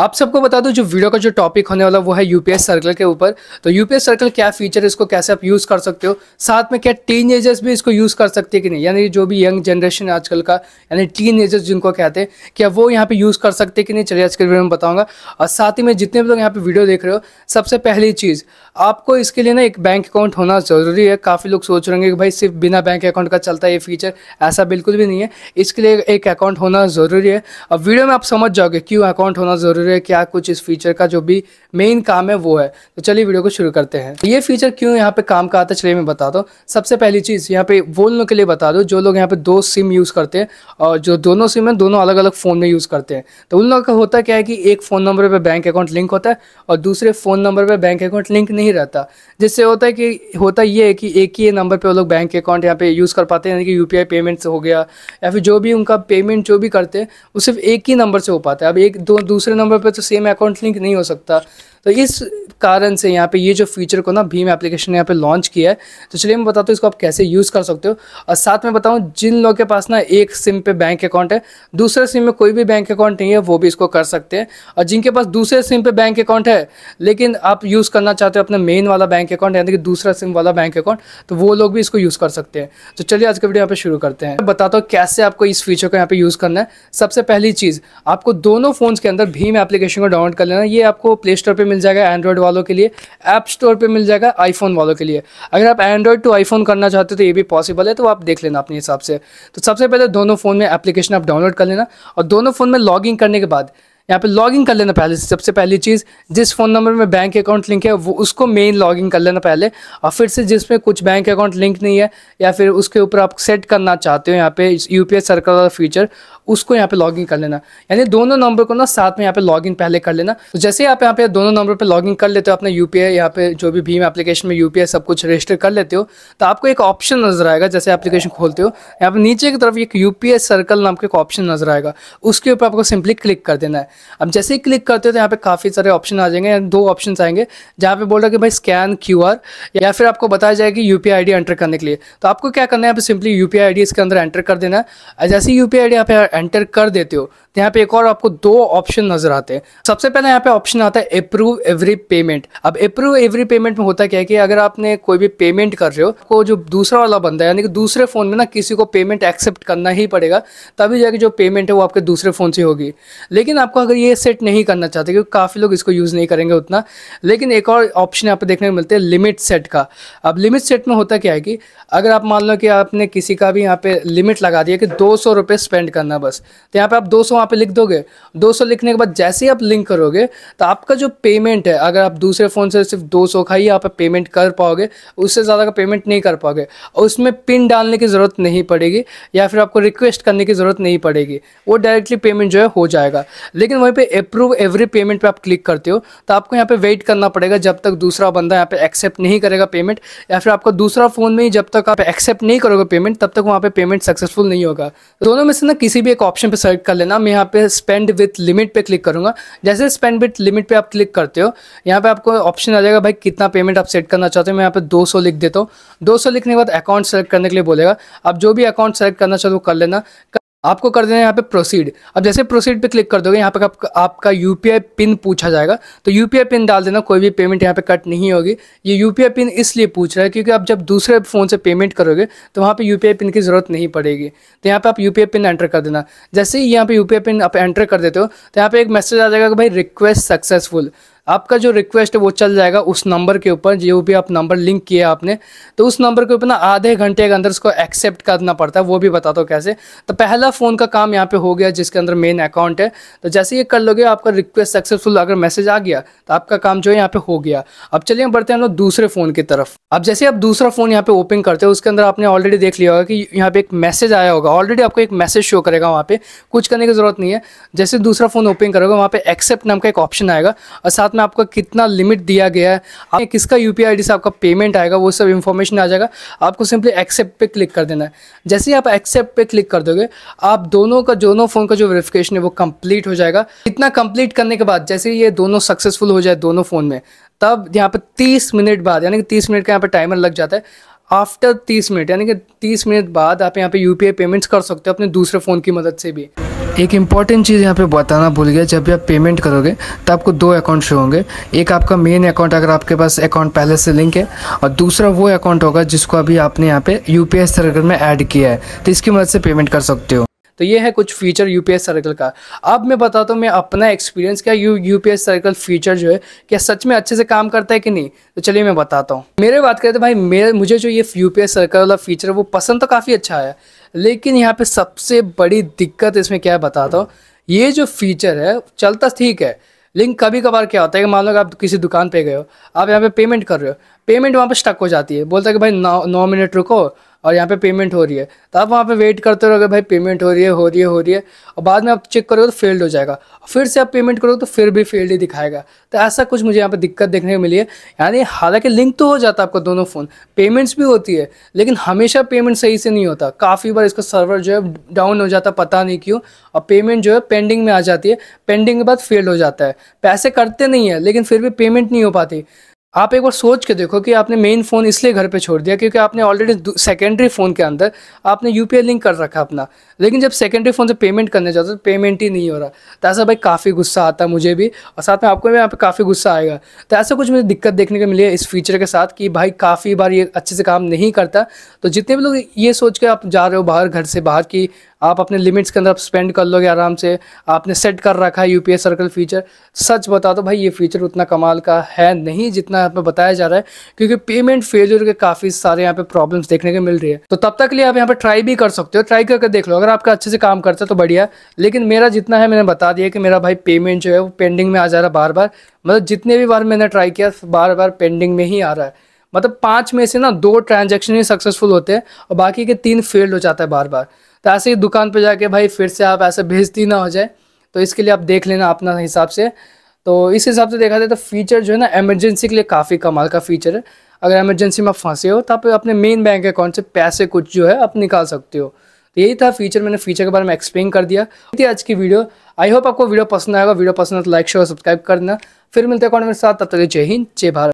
आप सबको बता दूं जो वीडियो का जो टॉपिक होने वाला वो है यूपीएस सर्कल के ऊपर। तो यूपीएस सर्कल क्या फीचर है, इसको कैसे आप यूज़ कर सकते हो, साथ में क्या टीनेजर्स भी इसको यूज़ कर सकते हैं कि नहीं, यानी जो भी यंग जनरेशन है आजकल का, यानी टीनेजर्स जिनको कहते हैं, क्या वो यहाँ पे यूज़ कर सकते हैं कि नहीं, चलिए आज के वीडियो में बताऊँगा। और साथ ही में जितने भी लोग यहाँ पे वीडियो देख रहे हो, सबसे पहली चीज़ आपको इसके लिए ना एक बैंक अकाउंट होना ज़रूरी है। काफ़ी लोग सोच रहे हैं कि भाई सिर्फ बिना बैंक अकाउंट का चलता है ये फीचर, ऐसा बिल्कुल भी नहीं है। इसके लिए एक अकाउंट होना ज़रूरी है। अब वीडियो में आप समझ जाओगे क्यों अकाउंट होना ज़रूरी है, क्या कुछ इस फीचर का जो भी मेन काम है वो है। तो चलिए वीडियो को शुरू करते हैं। ये फीचर क्यों यहाँ पे काम का आता है, चलिए मैं बता दूँ। सबसे पहली चीज़ यहाँ पे वो लोगों के लिए बता दो जो लोग यहाँ पे दो सिम यूज़ करते हैं और जो दोनों सिम है दोनों अलग अलग फ़ोन में यूज़ करते हैं। तो उन लोगों का होता क्या है कि एक फ़ोन नंबर पर बैंक अकाउंट लिंक होता है और दूसरे फ़ोन नंबर पर बैंक अकाउंट लिंक नहीं रहता, जिससे होता ये है कि एक ही नंबर पे वो लोग बैंक अकाउंट यहाँ पे यूज़ कर पाते हैं, यानी कि यूपीआई पेमेंट्स हो गया या फिर जो भी उनका पेमेंट जो भी करते हैं वो सिर्फ एक ही नंबर से हो पाता है। अब एक दो दूसरे नंबर पे तो सेम अकाउंट लिंक नहीं हो सकता। तो इस कारण से यहाँ पे ये जो फीचर को ना भीम एप्लीकेशन ने यहाँ पे लॉन्च किया है। तो चलिए मैं बताता हूँ इसको आप कैसे यूज़ कर सकते हो। और साथ में बताऊँ जिन लोगों के पास ना एक सिम पे बैंक अकाउंट है, दूसरे सिम में कोई भी बैंक अकाउंट नहीं है, वो भी इसको कर सकते हैं। और जिनके पास दूसरे सिम पे बैंक अकाउंट है लेकिन आप यूज़ करना चाहते हो अपना मेन वाला बैंक अकाउंट यानी कि दूसरा सिम वाला बैंक अकाउंट, तो वो लोग भी इसको यूज़ कर सकते हैं। तो चलिए आज का वीडियो यहाँ पे शुरू करते हैं। बताता हूँ कैसे आपको इस फीचर को यहाँ पे यूज़ करना है। सबसे पहली चीज़, आपको दोनों फ़ोन्स के अंदर भीम एप्लीकेशन को डाउनलोड कर लेना। ये आपको प्ले स्टोर पर मिल जाएगा एंड्रॉयड वालों के लिए, ऐप स्टोर पे मिल जाएगा आईफोन वालों के लिए। अगर आप एंड्रॉयड टू आईफोन करना चाहते हो तो ये भी पॉसिबल है, तो आप देख लेना अपने हिसाब से। तो सबसे पहले दोनों फ़ोन में एप्लीकेशन आप डाउनलोड कर लेना और दोनों फ़ोन में लॉगिन करने के बाद यहाँ पे लॉगिन कर लेना। पहले सबसे पहली चीज़, जिस फ़ोन नंबर में बैंक अकाउंट लिंक है वो उसको मेन लॉगिन कर लेना पहले, और फिर से जिसमें कुछ बैंक अकाउंट लिंक नहीं है या फिर उसके ऊपर आप सेट करना चाहते हो यहाँ पे यूपीएस सर्कल वाला फीचर, उसको यहाँ पे लॉगिन कर लेना। यानी दोनों नंबर को ना साथ में यहाँ पे लॉगिन पहले कर लेना। तो जैसे आप यहाँ पे दोनों नंबर पे लॉगिन कर लेते हो अपना यूपीआई, यहाँ पे जो भी भीम एप्लीकेशन में यूपीआई सब कुछ रजिस्टर कर लेते हो, तो आपको एक ऑप्शन नजर आएगा। जैसे एप्लीकेशन खोलते हो यहाँ पे नीचे की तरफ एक यूपीएस सर्कल नाम का एक ऑप्शन नजर आएगा, उसके ऊपर आपको सिंपली क्लिक कर देना है। अब जैसे ही क्लिक करते हो तो यहाँ पे काफ़ी सारे ऑप्शन आ जाएंगे, दो ऑप्शन आएंगे जहाँ पे बोल रहा है कि भाई स्कैन क्यूआर, या फिर आपको बताया जाएगा कि यूपीआई आईडी एंटर करने के लिए। तो आपको क्या करना है, यहाँ पे सिंपली यूपीआई आईडी इसके अंदर एंटर कर देना है। जैसे यूपीआई आईडी यहाँ पे एंटर कर देते हो तो यहाँ पे एक और आपको दो ऑप्शन नजर आते हैं। सबसे पहले यहाँ पे ऑप्शन आता है अप्रूव एवरी पेमेंट। अब अप्रूव एवरी पेमेंट में होता क्या है कि अगर आपने कोई भी पेमेंट कर रहे हो, को जो दूसरा वाला बंदा है यानी कि दूसरे फ़ोन में ना किसी को पेमेंट एक्सेप्ट करना ही पड़ेगा, तभी जाके जो पेमेंट है वो आपके दूसरे फ़ोन से होगी। लेकिन आपको अगर ये सेट नहीं करना चाहते, क्योंकि काफ़ी लोग इसको यूज़ नहीं करेंगे उतना, लेकिन एक और ऑप्शन यहाँ पे देखने को मिलते हैं लिमिट सेट का। अब लिमिट सेट में होता क्या है कि अगर आप मान लो कि आपने किसी का भी यहाँ पे लिमिट लगा दिया कि 200 रुपये स्पेंड करना बस, तो यहाँ पे आप 200 वहाँ पे लिख दोगे। 200 लिखने के बाद जैसे ही आप लिंक करोगे तो आपका जो पेमेंट है, अगर आप दूसरे फ़ोन से सिर्फ 200 का ही यहाँ पे पेमेंट कर पाओगे, उससे ज़्यादा का पेमेंट नहीं कर पाओगे। और उसमें पिन डालने की ज़रूरत नहीं पड़ेगी या फिर आपको रिक्वेस्ट करने की ज़रूरत नहीं पड़ेगी, वो डायरेक्टली पेमेंट जो है हो जाएगा। लेकिन वहीं पे अप्रूव एवरी पेमेंट पे आप क्लिक करते हो तो आपको यहाँ पे वेट करना पड़ेगा जब तक दूसरा बंदा यहाँ पे एक्सेप्ट नहीं करेगा पेमेंट, या फिर आपका दूसरा फ़ोन में ही जब तक आप एक्सेप्ट नहीं करोगे पेमेंट तब तक वहाँ पे पेमेंट सक्सेसफुल नहीं होगा। दोनों में से ना किसी भी एक ऑप्शन पे सेलेक्ट कर लेना। मैं यहाँ पे स्पेंड विथ लिमिट पे क्लिक करूंगा। जैसे स्पेंड विथ लिमिट पे आप क्लिक करते हो, यहाँ पे आपको ऑप्शन आ जाएगा भाई कितना पेमेंट आप सेट करना चाहते हो। मैं यहाँ पे 200 लिख देता हूँ। 200 लिखने के बाद अकाउंट सेलेक्ट करने के लिए बोलेगा। अब जो भी अकाउंट सेलेक्ट करना चाहते हो कर लेना, आपको कर देना है यहाँ पे प्रोसीड। अब जैसे प्रोसीड पे क्लिक कर दोगे यहाँ पे आपका यूपीआई पिन पूछा जाएगा, तो यूपीआई पिन डाल देना। कोई भी पेमेंट यहाँ पे कट नहीं होगी। ये यूपीआई पिन इसलिए पूछ रहा है क्योंकि आप जब दूसरे फ़ोन से पेमेंट करोगे तो वहाँ पे यूपीआई पिन की ज़रूरत नहीं पड़ेगी। तो यहाँ पे आप यूपीआई पिन एंटर कर देना। जैसे ही यहाँ पे यूपीआई पिन आप एंटर कर देते हो तो यहाँ पे एक मैसेज आ जाएगा कि भाई रिक्वेस्ट सक्सेसफुल। आपका जो रिक्वेस्ट है वो चल जाएगा उस नंबर के ऊपर, जो भी आप नंबर लिंक किया आपने, तो उस नंबर के ऊपर ना आधे घंटे के अंदर उसको एक्सेप्ट करना पड़ता है। वो भी बताता हूँ कैसे। तो पहला फ़ोन का काम यहाँ पे हो गया जिसके अंदर मेन अकाउंट है। तो जैसे ये कर लोगे आपका रिक्वेस्ट सक्सेसफुल अगर मैसेज आ गया तो आपका काम जो है यहाँ पे हो गया। अब चलिए हम बढ़ते हैं हम लोग दूसरे फ़ोन की तरफ। अब जैसे आप दूसरा फ़ोन यहाँ पे ओपन करते हो, उसके अंदर आपने ऑलरेडी देख लिया होगा कि यहाँ पे एक मैसेज आया होगा। ऑलरेडी आपको एक मैसेज शो करेगा, वहाँ पे कुछ करने की ज़रूरत नहीं है। जैसे दूसरा फ़ोन ओपन करोगे वहाँ पे एक्सेप्ट नाम का एक ऑप्शन आएगा और साथ में आपका कितना लिमिट दिया गया है, आप किसका यूपीआई आईडी से आपका पेमेंट आएगा, वो सब इन्फॉर्मेशन आ जाएगा। आपको सिंपली एक्सेप्ट पे क्लिक कर देना है। जैसे ही आप एक्सेप्ट पे क्लिक कर दोगे आप दोनों फ़ोन का जो वेरिफिकेशन है वो कंप्लीट हो जाएगा। इतना कंप्लीट करने के बाद जैसे ये दोनों सक्सेसफुल हो जाए दोनों फ़ोन में, तब यहाँ पे 30 मिनट बाद, यानी कि 30 मिनट का यहाँ पे टाइमर लग जाता है। आफ्टर 30 मिनट यानी कि 30 मिनट बाद आप यहाँ पे यूपीआई पेमेंट्स कर सकते हो अपने दूसरे फ़ोन की मदद से भी। एक इम्पॉर्टेंट चीज़ यहाँ पे बताना भूल गया, जब भी आप पेमेंट करोगे तो आपको दो अकाउंट शो होंगे। एक आपका मेन अकाउंट अगर आपके पास अकाउंट पहले से लिंक है, और दूसरा वो अकाउंट होगा जिसको अभी आपने यहाँ पे यूपीएस सर्कल में ऐड किया है, तो इसकी मदद से पेमेंट कर सकते हो। तो ये है कुछ फीचर यूपीएस सर्कल का। अब मैं बताता हूँ मैं अपना एक्सपीरियंस, क्या यूपीएस सर्कल फीचर जो है क्या सच में अच्छे से काम करता है कि नहीं। तो चलिए मैं बताता हूँ। मेरे बात करें तो भाई मुझे जो ये यूपीएस सर्कल वाला फीचर है वो पसंद तो काफ़ी अच्छा आया, लेकिन यहाँ पे सबसे बड़ी दिक्कत इसमें क्या है बताता हूँ। ये जो फीचर है चलता ठीक है, लेकिन कभी कभार क्या होता है कि मान लो आप किसी दुकान पे गए हो, आप यहाँ पे पेमेंट कर रहे हो, पेमेंट वहाँ पे स्टक हो जाती है, बोलता है कि भाई 9 मिनट रुको और यहाँ पे पेमेंट हो रही है। तो आप वहाँ पे वेट करते रहोगे, भाई पेमेंट हो रही है, और बाद में आप चेक करोगे तो फेल्ड हो जाएगा, फिर से आप पेमेंट करोगे तो फिर भी फेल्ड ही दिखाएगा। तो ऐसा कुछ मुझे यहाँ पे दिक्कत देखने को मिली है। यानी हालांकि लिंक तो हो जाता है आपका दोनों फ़ोन, पेमेंट्स भी होती है, लेकिन हमेशा पेमेंट सही से नहीं होता। काफ़ी बार इसका सर्वर जो है डाउन हो जाता है, पता नहीं क्यों, और पेमेंट जो है पेंडिंग में आ जाती है, पेंडिंग के बाद फेल्ड हो जाता है। पैसे कटते नहीं है लेकिन फिर भी पेमेंट नहीं हो पाती। आप एक बार सोच के देखो कि आपने मेन फ़ोन इसलिए घर पे छोड़ दिया क्योंकि आपने ऑलरेडी सेकेंडरी फ़ोन के अंदर आपने यूपीआई लिंक कर रखा अपना, लेकिन जब सेकेंडरी फ़ोन से पेमेंट करने जाते तो पेमेंट ही नहीं हो रहा। तो ऐसा भाई काफ़ी गुस्सा आता है मुझे भी, और साथ में आपको भी यहाँ पे काफ़ी गुस्सा आएगा। तो ऐसा कुछ मुझे दिक्कत देखने को मिली है इस फीचर के साथ कि भाई काफ़ी बार ये अच्छे से काम नहीं करता। तो जितने भी लोग ये सोच के आप जा रहे हो बाहर, घर से बाहर, कि आप अपने लिमिट्स के अंदर स्पेंड कर लोगे आराम से, आपने सेट कर रखा है यूपीएस सर्कल फीचर, सच बता दो भाई ये फीचर उतना कमाल का है नहीं जितना यहाँ पे बताया जा रहा है, क्योंकि पेमेंट फेलियर के काफ़ी सारे यहाँ पे प्रॉब्लम्स देखने को मिल रही है। तो तब तक के लिए आप यहाँ पे ट्राई भी कर सकते हो, ट्राई करके देख लो, अगर आपका अच्छे से काम करता है तो बढ़िया। लेकिन मेरा जितना है मैंने बता दिया कि मेरा भाई पेमेंट जो है वो पेंडिंग में आ जा रहा है बार बार, मतलब जितने भी बार मैंने ट्राई किया बार बार पेंडिंग में ही आ रहा है। मतलब 5 में से ना 2 ट्रांजैक्शन ही सक्सेसफुल होते हैं और बाकी के 3 फेल्ड हो जाता है बार बार। तो ऐसे ही दुकान पे जाके भाई फिर से आप ऐसे बेइज्जती ना हो जाए, तो इसके लिए आप देख लेना अपना हिसाब से। तो इस हिसाब से देखा जाए तो फीचर जो है ना इमरजेंसी के लिए काफ़ी कमाल का फीचर है। अगर इमरजेंसी में आप फंसे हो तो आप अपने मेन बैंक अकाउंट से पैसे कुछ जो है आप निकाल सकते हो। तो यही था फीचर, मैंने फीचर के बारे में एक्सप्लेन कर दिया। थी आज की वीडियो। आई होप आपको वीडियो पसंद आएगा। वीडियो पसंद है तो लाइक शेयर सब्सक्राइब करना। फिर मिलते हैं कौन मेरे साथ, तब तक जय हिंद जय भारत।